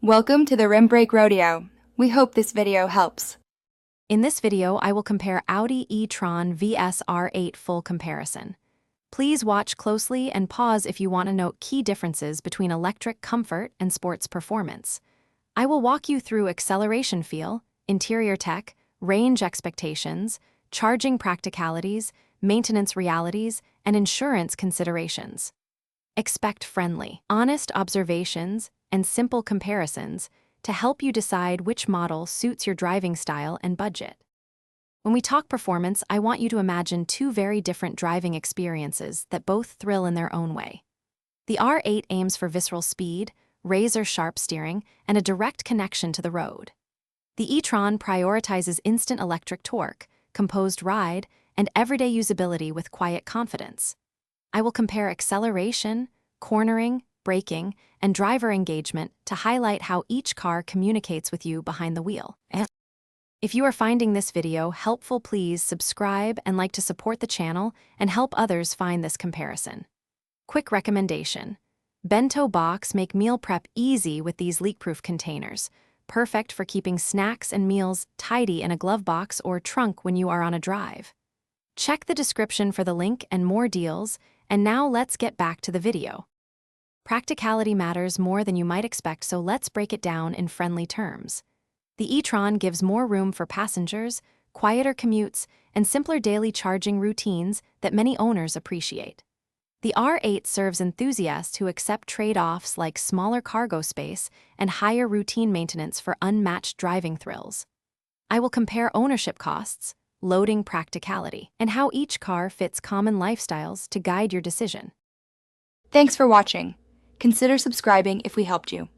Welcome to the Rim Break Rodeo. We hope this video helps. In this video, I will compare Audi e-tron vs R8 full comparison. Please watch closely and pause if you want to note key differences between electric comfort and sports performance. I will walk you through acceleration feel, interior tech, range expectations, charging practicalities, maintenance realities, and insurance considerations. Expect friendly, honest observations and simple comparisons to help you decide which model suits your driving style and budget. When we talk performance, I want you to imagine two very different driving experiences that both thrill in their own way. The R8 aims for visceral speed, razor-sharp steering, and a direct connection to the road. The e-tron prioritizes instant electric torque, composed ride, and everyday usability with quiet confidence. I will compare acceleration, cornering, braking, and driver engagement to highlight how each car communicates with you behind the wheel. If you are finding this video helpful, please subscribe and like to support the channel and help others find this comparison. Quick recommendation: bento box make meal prep easy with these leak-proof containers, perfect for keeping snacks and meals tidy in a glove box or trunk when you are on a drive. Check the description for the link and more deals, and now let's get back to the video. Practicality matters more than you might expect, so let's break it down in friendly terms. The e-tron gives more room for passengers, quieter commutes, and simpler daily charging routines that many owners appreciate. The R8 serves enthusiasts who accept trade-offs like smaller cargo space and higher routine maintenance for unmatched driving thrills. I will compare ownership costs, loading practicality, and how each car fits common lifestyles to guide your decision. Thanks for watching. Consider subscribing if we helped you.